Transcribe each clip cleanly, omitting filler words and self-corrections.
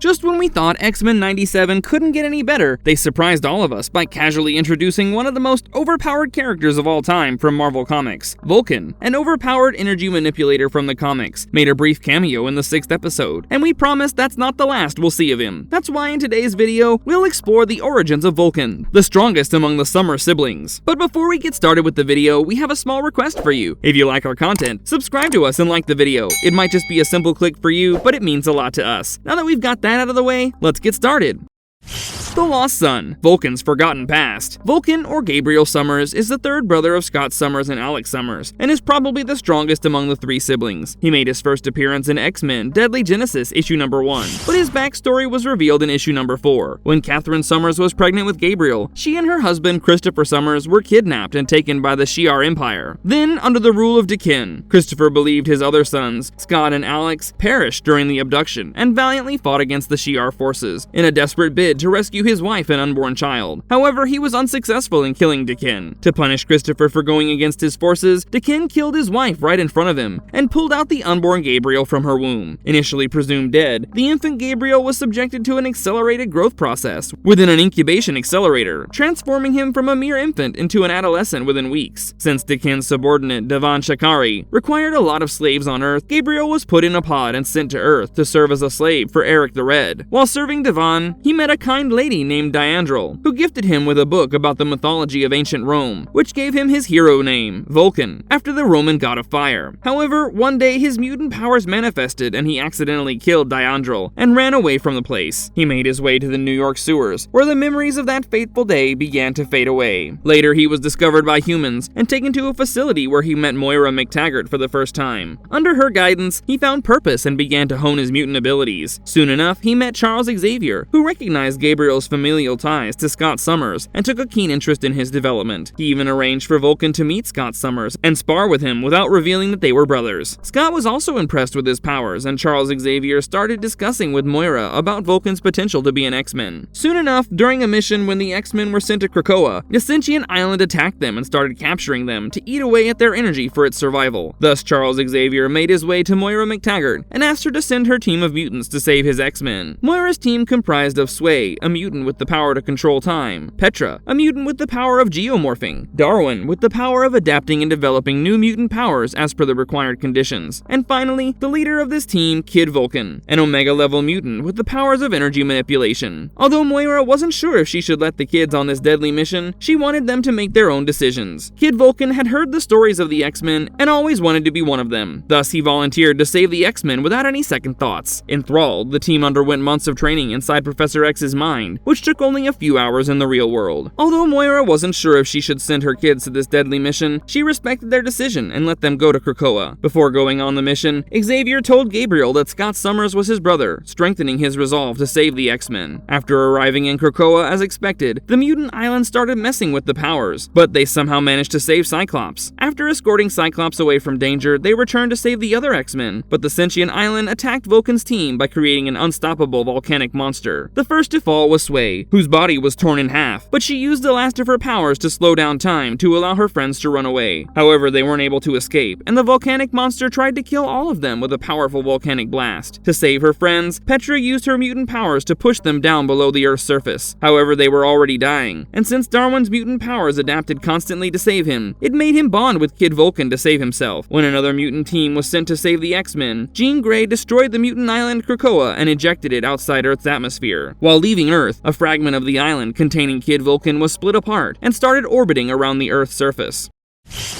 Just when we thought X-Men 97 couldn't get any better, they surprised all of us by casually introducing one of the most overpowered characters of all time from Marvel Comics. Vulcan, an overpowered energy manipulator from the comics, made a brief cameo in the 6th episode, and we promise that's not the last we'll see of him. That's why in today's video, we'll explore the origins of Vulcan, the strongest among the Summer siblings. But before we get started with the video, we have a small request for you. If you like our content, subscribe to us and like the video. It might just be a simple click for you, but it means a lot to us. Now that we've got that out of the way, let's get started. The Lost Son, Vulcan's Forgotten Past. Vulcan, or Gabriel Summers, is the third brother of Scott Summers and Alex Summers, and is probably the strongest among the 3 siblings. He made his first appearance in X-Men Deadly Genesis issue number 1, but his backstory was revealed in issue number 4. When Catherine Summers was pregnant with Gabriel, she and her husband Christopher Summers were kidnapped and taken by the Shi'ar Empire. Then, under the rule of Dakin, Christopher believed his other sons, Scott and Alex, perished during the abduction, and valiantly fought against the Shi'ar forces, in a desperate bid to rescue his wife and unborn child. However, he was unsuccessful in killing Dakin. To punish Christopher for going against his forces, Dakin killed his wife right in front of him, and pulled out the unborn Gabriel from her womb. Initially presumed dead, the infant Gabriel was subjected to an accelerated growth process within an incubation accelerator, transforming him from a mere infant into an adolescent within weeks. Since Dakin's subordinate, Devan Shakari, required a lot of slaves on Earth, Gabriel was put in a pod and sent to Earth to serve as a slave for Eric the Red. While serving Devan, he met a kind lady named Diandril, who gifted him with a book about the mythology of ancient Rome, which gave him his hero name, Vulcan, after the Roman god of fire. However, one day his mutant powers manifested and he accidentally killed Diandril and ran away from the place. He made his way to the New York sewers, where the memories of that fateful day began to fade away. Later, he was discovered by humans and taken to a facility where he met Moira McTaggart for the first time. Under her guidance, he found purpose and began to hone his mutant abilities. Soon enough, he met Charles Xavier, who recognized Gabriel's familial ties to Scott Summers and took a keen interest in his development. He even arranged for Vulcan to meet Scott Summers and spar with him without revealing that they were brothers. Scott was also impressed with his powers, and Charles Xavier started discussing with Moira about Vulcan's potential to be an X-Men. Soon enough, during a mission when the X-Men were sent to Krakoa, the sentient island attacked them and started capturing them to eat away at their energy for its survival. Thus, Charles Xavier made his way to Moira McTaggart and asked her to send her team of mutants to save his X-Men. Moira's team comprised of Sway, a mutant with the power to control time, Petra, a mutant with the power of geomorphing, Darwin with the power of adapting and developing new mutant powers as per the required conditions, and finally, the leader of this team, Kid Vulcan, an Omega-level mutant with the powers of energy manipulation. Although Moira wasn't sure if she should let the kids on this deadly mission, she wanted them to make their own decisions. Kid Vulcan had heard the stories of the X-Men and always wanted to be one of them. Thus, he volunteered to save the X-Men without any second thoughts. Enthralled, the team underwent months of training inside Professor X's mind, which took only a few hours in the real world. Although Moira wasn't sure if she should send her kids to this deadly mission, she respected their decision and let them go to Krakoa. Before going on the mission, Xavier told Gabriel that Scott Summers was his brother, strengthening his resolve to save the X-Men. After arriving in Krakoa as expected, the mutant island started messing with the powers, but they somehow managed to save Cyclops. After escorting Cyclops away from danger, they returned to save the other X-Men, but the sentient island attacked Vulcan's team by creating an unstoppable volcanic monster. The first to fall was Sway, whose body was torn in half, but she used the last of her powers to slow down time to allow her friends to run away. However, they weren't able to escape, and the volcanic monster tried to kill all of them with a powerful volcanic blast. To save her friends, Petra used her mutant powers to push them down below the Earth's surface. However, they were already dying, and since Darwin's mutant powers adapted constantly to save him, it made him bond with Kid Vulcan to save himself. When another mutant team was sent to save the X-Men, Jean Grey destroyed the mutant island Krakoa and ejected it outside Earth's atmosphere. While leaving Earth, a fragment of the island containing Kid Vulcan was split apart and started orbiting around the Earth's surface.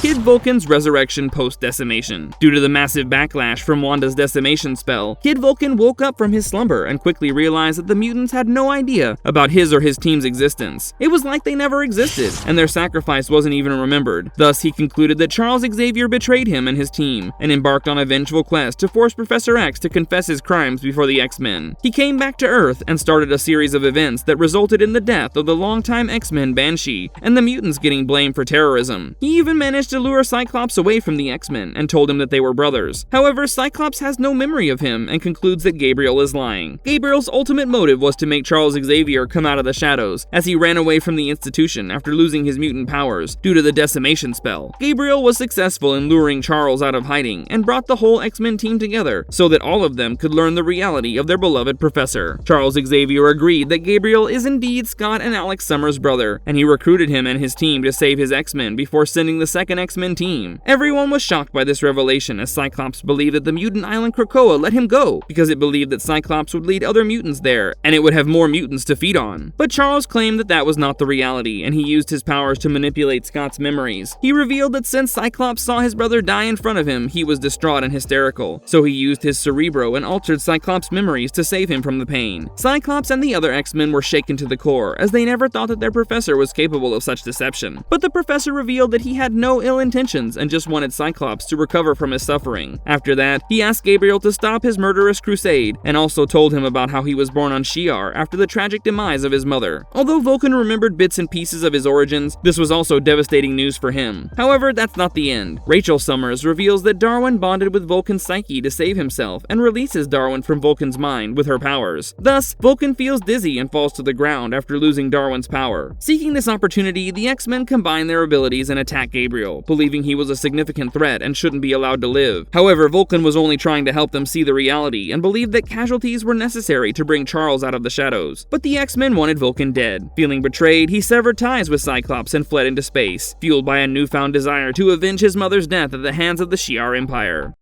Kid Vulcan's resurrection post-decimation. Due to the massive backlash from Wanda's decimation spell, Kid Vulcan woke up from his slumber and quickly realized that the mutants had no idea about his or his team's existence. It was like they never existed, and their sacrifice wasn't even remembered. Thus, he concluded that Charles Xavier betrayed him and his team, and embarked on a vengeful quest to force Professor X to confess his crimes before the X-Men. He came back to Earth and started a series of events that resulted in the death of the longtime X-Men Banshee, and the mutants getting blamed for terrorism. He even even managed to lure Cyclops away from the X-Men and told him that they were brothers. However, Cyclops has no memory of him and concludes that Gabriel is lying. Gabriel's ultimate motive was to make Charles Xavier come out of the shadows, as he ran away from the institution after losing his mutant powers due to the decimation spell. Gabriel was successful in luring Charles out of hiding and brought the whole X-Men team together so that all of them could learn the reality of their beloved professor. Charles Xavier agreed that Gabriel is indeed Scott and Alex Summers' brother, and he recruited him and his team to save his X-Men before sending the second X-Men team. Everyone was shocked by this revelation, as Cyclops believed that the mutant island Krakoa let him go because it believed that Cyclops would lead other mutants there and it would have more mutants to feed on. But Charles claimed that that was not the reality, and he used his powers to manipulate Scott's memories. He revealed that since Cyclops saw his brother die in front of him, he was distraught and hysterical, so he used his Cerebro and altered Cyclops' memories to save him from the pain. Cyclops and the other X-Men were shaken to the core, as they never thought that their professor was capable of such deception. But the professor revealed that he had no ill intentions and just wanted Cyclops to recover from his suffering. After that, he asked Gabriel to stop his murderous crusade, and also told him about how he was born on Shi'ar after the tragic demise of his mother. Although Vulcan remembered bits and pieces of his origins, this was also devastating news for him. However, that's not the end. Rachel Summers reveals that Darwin bonded with Vulcan's psyche to save himself and releases Darwin from Vulcan's mind with her powers. Thus, Vulcan feels dizzy and falls to the ground after losing Darwin's power. Seeking this opportunity, the X-Men combine their abilities and attack Gabriel, believing he was a significant threat and shouldn't be allowed to live. However, Vulcan was only trying to help them see the reality and believed that casualties were necessary to bring Charles out of the shadows. But the X-Men wanted Vulcan dead. Feeling betrayed, he severed ties with Cyclops and fled into space, fueled by a newfound desire to avenge his mother's death at the hands of the Shi'ar Empire.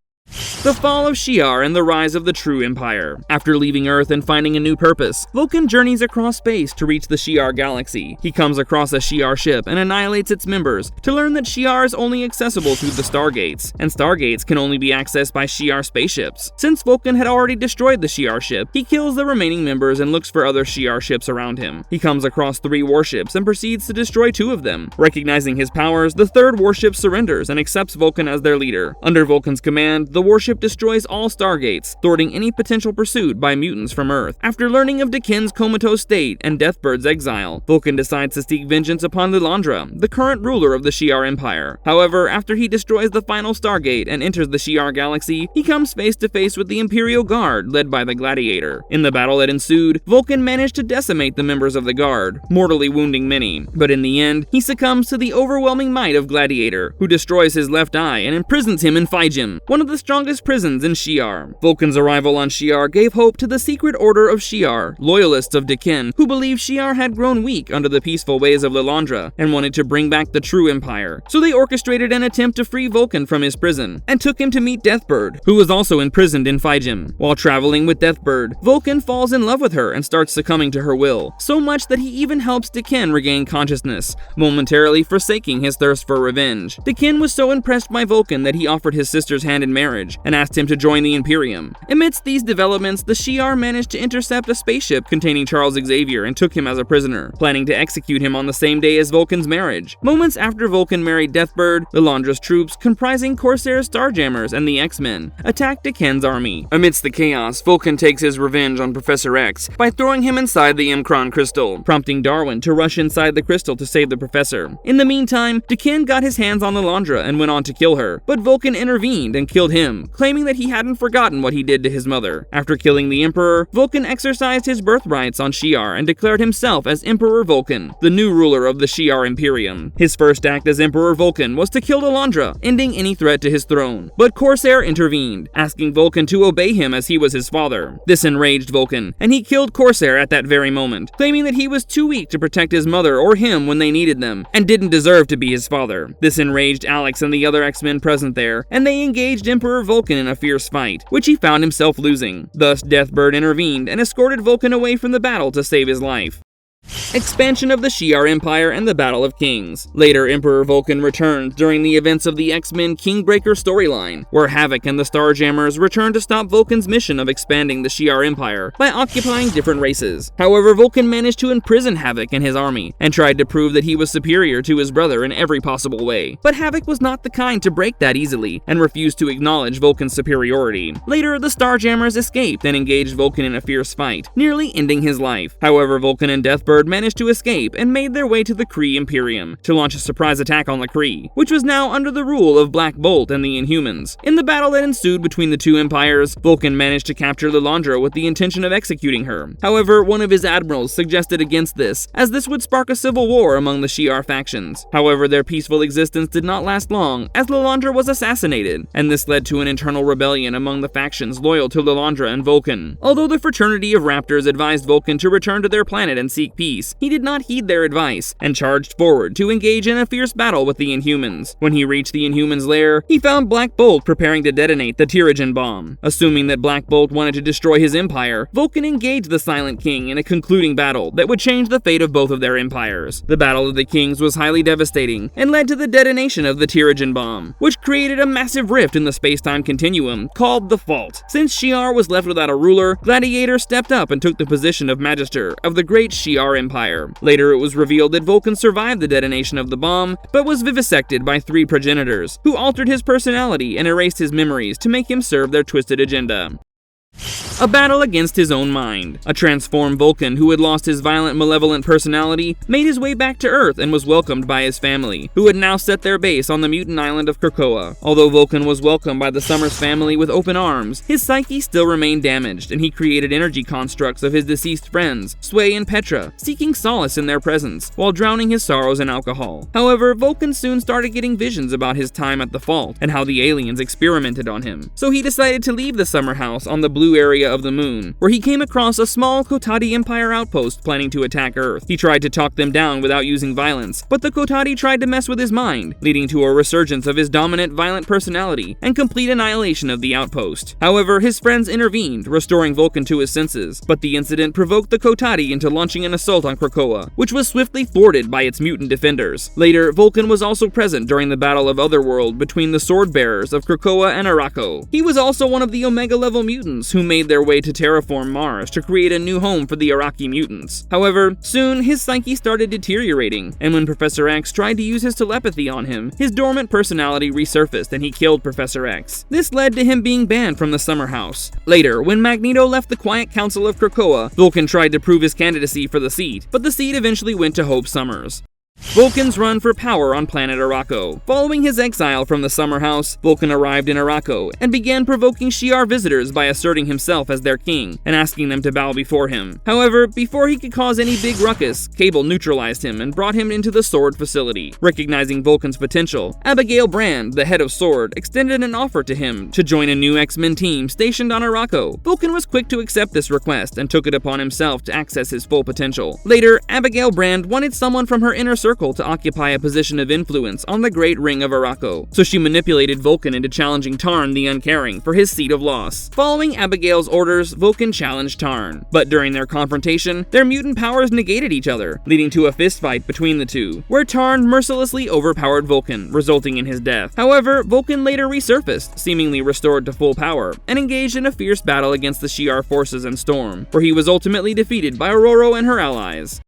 The Fall of Shar and the rise of the true Empire. After leaving Earth and finding a new purpose, Vulcan journeys across space to reach the Shi'ar galaxy. He comes across a Shi'ar ship and annihilates its members to learn that Shi'ar is only accessible through the Stargates, and Stargates can only be accessed by Shi'ar spaceships. Since Vulcan had already destroyed the Shi'ar ship, he kills the remaining members and looks for other Shi'ar ships around him. He comes across 3 warships and proceeds to destroy 2 of them. Recognizing his powers, the 3rd warship surrenders and accepts Vulcan as their leader. Under Vulcan's command, the warship destroys all Stargates, thwarting any potential pursuit by mutants from Earth. After learning of Daken's comatose state and Deathbird's exile, Vulcan decides to seek vengeance upon Lilandra, the current ruler of the Shi'ar Empire. However, after he destroys the final Stargate and enters the Shi'ar galaxy, he comes face to face with the Imperial Guard, led by the Gladiator. In the battle that ensued, Vulcan managed to decimate the members of the Guard, mortally wounding many. But in the end, he succumbs to the overwhelming might of Gladiator, who destroys his left eye and imprisons him in Phygem, one of the strongest prisons in Shi'ar. Vulcan's arrival on Shi'ar gave hope to the Secret Order of Shi'ar, loyalists of Daken, who believed Shi'ar had grown weak under the peaceful ways of Lilandra and wanted to bring back the true Empire. So they orchestrated an attempt to free Vulcan from his prison and took him to meet Deathbird, who was also imprisoned in Phygem. While traveling with Deathbird, Vulcan falls in love with her and starts succumbing to her will, so much that he even helps Daken regain consciousness, momentarily forsaking his thirst for revenge. Daken was so impressed by Vulcan that he offered his sister's hand in marriage and asked him to join the Imperium. Amidst these developments, the Shi'ar managed to intercept a spaceship containing Charles Xavier and took him as a prisoner, planning to execute him on the same day as Vulcan's marriage. Moments after Vulcan married Deathbird, Lilandra's troops, comprising Corsair Starjammers and the X-Men, attacked Daken's army. Amidst the chaos, Vulcan takes his revenge on Professor X by throwing him inside the Imkron crystal, prompting Darwin to rush inside the crystal to save the professor. In the meantime, Daken got his hands on Lilandra and went on to kill her, but Vulcan intervened and killed him, claiming that he hadn't forgotten what he did to his mother. After killing the Emperor, Vulcan exercised his birthrights on Shi'ar and declared himself as Emperor Vulcan, the new ruler of the Shi'ar Imperium. His first act as Emperor Vulcan was to kill Lilandra, ending any threat to his throne. But Corsair intervened, asking Vulcan to obey him as he was his father. This enraged Vulcan, and he killed Corsair at that very moment, claiming that he was too weak to protect his mother or him when they needed them, and didn't deserve to be his father. This enraged Alex and the other X-Men present there, and they engaged Emperor Vulcan in a fierce fight, which he found himself losing. Thus, Deathbird intervened and escorted Vulcan away from the battle to save his life. Expansion of the Shi'ar Empire and the Battle of Kings. Later, Emperor Vulcan returned during the events of the X-Men Kingbreaker storyline, where Havoc and the Starjammers returned to stop Vulcan's mission of expanding the Shi'ar Empire by occupying different races. However, Vulcan managed to imprison Havoc and his army, and tried to prove that he was superior to his brother in every possible way. But Havoc was not the kind to break that easily, and refused to acknowledge Vulcan's superiority. Later, the Starjammers escaped and engaged Vulcan in a fierce fight, nearly ending his life. However, Vulcan and Deathbird Deathbird managed to escape and made their way to the Kree Imperium to launch a surprise attack on the Kree, which was now under the rule of Black Bolt and the Inhumans. In the battle that ensued between the two empires, Vulcan managed to capture Lilandra with the intention of executing her. However, one of his admirals suggested against this, as this would spark a civil war among the Shi'ar factions. However, their peaceful existence did not last long, as Lilandra was assassinated, and this led to an internal rebellion among the factions loyal to Lilandra and Vulcan. Although the fraternity of Raptors advised Vulcan to return to their planet and seek peace, he did not heed their advice, and charged forward to engage in a fierce battle with the Inhumans. When he reached the Inhumans' lair, he found Black Bolt preparing to detonate the Tyrogen bomb. Assuming that Black Bolt wanted to destroy his empire, Vulcan engaged the Silent King in a concluding battle that would change the fate of both of their empires. The Battle of the Kings was highly devastating, and led to the detonation of the Tyrogen bomb, which created a massive rift in the space-time continuum called the Fault. Since Shi'ar was left without a ruler, Gladiator stepped up and took the position of Magister of the great Shi'ar Empire. Later, it was revealed that Vulcan survived the detonation of the bomb, but was vivisected by 3 progenitors, who altered his personality and erased his memories to make him serve their twisted agenda. A battle against his own mind. A transformed Vulcan who had lost his violent, malevolent personality made his way back to Earth and was welcomed by his family, who had now set their base on the mutant island of Krakoa. Although Vulcan was welcomed by the Summers family with open arms, his psyche still remained damaged, and he created energy constructs of his deceased friends, Sway and Petra, seeking solace in their presence, while drowning his sorrows in alcohol. However, Vulcan soon started getting visions about his time at the Fault, and how the aliens experimented on him. So he decided to leave the summer house on the blue area of the moon, where he came across a small Kotati Empire outpost planning to attack Earth. He tried to talk them down without using violence, but the Kotati tried to mess with his mind, leading to a resurgence of his dominant, violent personality and complete annihilation of the outpost. However, his friends intervened, restoring Vulcan to his senses, but the incident provoked the Kotati into launching an assault on Krakoa, which was swiftly thwarted by its mutant defenders. Later, Vulcan was also present during the Battle of Otherworld between the Swordbearers of Krakoa and Arakko. He was also one of the Omega-level mutants who made their way to terraform Mars to create a new home for the Araki mutants. However, soon his psyche started deteriorating, and when Professor X tried to use his telepathy on him, his dormant personality resurfaced and he killed Professor X. This led to him being banned from the Summer House. Later, when Magneto left the Quiet Council of Krakoa, Vulcan tried to prove his candidacy for the seat, but the seat eventually went to Hope Summers. Vulcan's run for power on planet Arakko. Following his exile from the Summer House, Vulcan arrived in Arakko and began provoking Shi'ar visitors by asserting himself as their king and asking them to bow before him. However, before he could cause any big ruckus, Cable neutralized him and brought him into the Sword facility. Recognizing Vulcan's potential, Abigail Brand, the head of Sword, extended an offer to him to join a new X-Men team stationed on Arakko. Vulcan was quick to accept this request and took it upon himself to access his full potential. Later, Abigail Brand wanted someone from her inner circle to occupy a position of influence on the Great Ring of Arakko, so she manipulated Vulcan into challenging Tarn the Uncaring for his seat of loss. Following Abigail's orders, Vulcan challenged Tarn, but during their confrontation, their mutant powers negated each other, leading to a fistfight between the two, where Tarn mercilessly overpowered Vulcan, resulting in his death. However, Vulcan later resurfaced, seemingly restored to full power, and engaged in a fierce battle against the Shi'ar forces and Storm, where he was ultimately defeated by Aurora and her allies.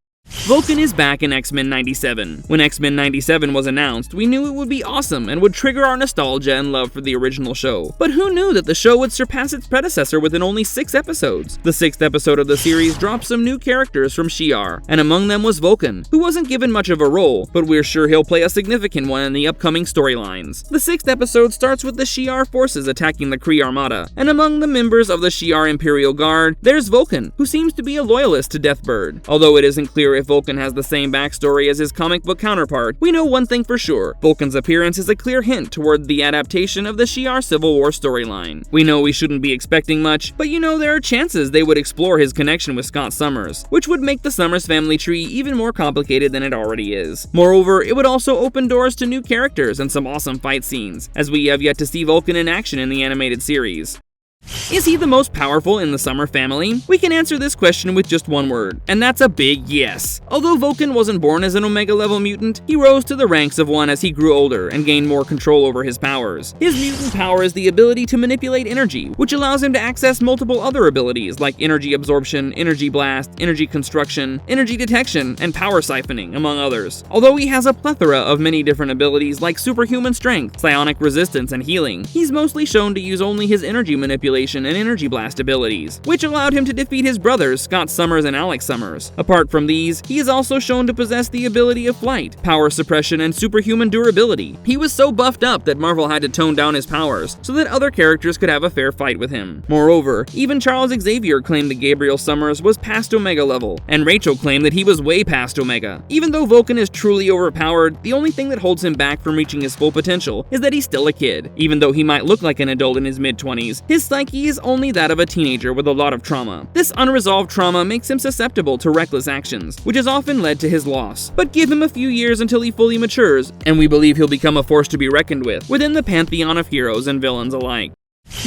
Vulcan is back in X-Men 97. When X-Men 97 was announced, we knew it would be awesome and would trigger our nostalgia and love for the original show. But who knew that the show would surpass its predecessor within only 6 episodes? The 6th episode of the series dropped some new characters from Shi'ar, and among them was Vulcan, who wasn't given much of a role, but we're sure he'll play a significant one in the upcoming storylines. The 6th episode starts with the Shi'ar forces attacking the Kree Armada, and among the members of the Shi'ar Imperial Guard, there's Vulcan, who seems to be a loyalist to Deathbird. Although it isn't clear if Vulcan has the same backstory as his comic book counterpart, we know one thing for sure: Vulcan's appearance is a clear hint toward the adaptation of the Shi'ar Civil War storyline. We know we shouldn't be expecting much, but there are chances they would explore his connection with Scott Summers, which would make the Summers family tree even more complicated than it already is. Moreover, it would also open doors to new characters and some awesome fight scenes, as we have yet to see Vulcan in action in the animated series. Is he the most powerful in the Summer family? We can answer this question with just one word, and that's a big yes. Although Vulcan wasn't born as an Omega-level mutant, he rose to the ranks of one as he grew older and gained more control over his powers. His mutant power is the ability to manipulate energy, which allows him to access multiple other abilities like energy absorption, energy blast, energy construction, energy detection, and power siphoning, among others. Although he has a plethora of many different abilities like superhuman strength, psionic resistance, and healing, he's mostly shown to use only his energy manipulation manipulation and energy blast abilities, which allowed him to defeat his brothers Scott Summers and Alex Summers. Apart from these, he is also shown to possess the ability of flight, power suppression, and superhuman durability. He was so buffed up that Marvel had to tone down his powers so that other characters could have a fair fight with him. Moreover, even Charles Xavier claimed that Gabriel Summers was past Omega level, and Rachel claimed that he was way past Omega. Even though Vulcan is truly overpowered, the only thing that holds him back from reaching his full potential is that he's still a kid. Even though he might look like an adult in his mid-20s, his psyche is only that of a teenager with a lot of trauma. This unresolved trauma makes him susceptible to reckless actions, which has often led to his loss. But give him a few years until he fully matures, and we believe he'll become a force to be reckoned with within the pantheon of heroes and villains alike.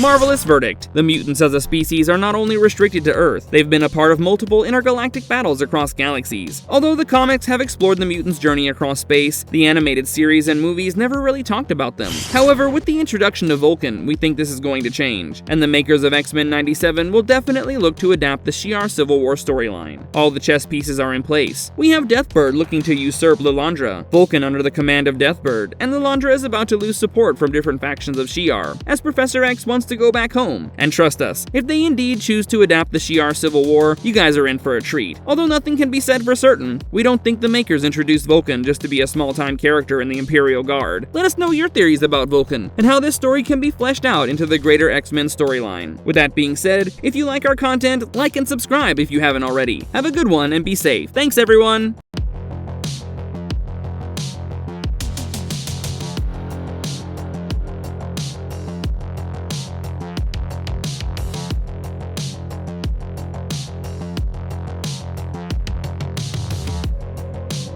Marvelous verdict. The mutants as a species are not only restricted to Earth, they've been a part of multiple intergalactic battles across galaxies. Although the comics have explored the mutants' journey across space, the animated series and movies never really talked about them. However, with the introduction of Vulcan, we think this is going to change, and the makers of X-Men 97 will definitely look to adapt the Shi'ar Civil War storyline. All the chess pieces are in place. We have Deathbird looking to usurp Lilandra, Vulcan under the command of Deathbird, and Lilandra is about to lose support from different factions of Shi'ar, as Professor X wants to go back home. And trust us, if they indeed choose to adapt the Shi'ar Civil War, you guys are in for a treat. Although nothing can be said for certain, we don't think the makers introduced Vulcan just to be a small-time character in the Imperial Guard. Let us know your theories about Vulcan, and how this story can be fleshed out into the greater X-Men storyline. With that being said, if you like our content, like and subscribe if you haven't already. Have a good one and be safe. Thanks everyone!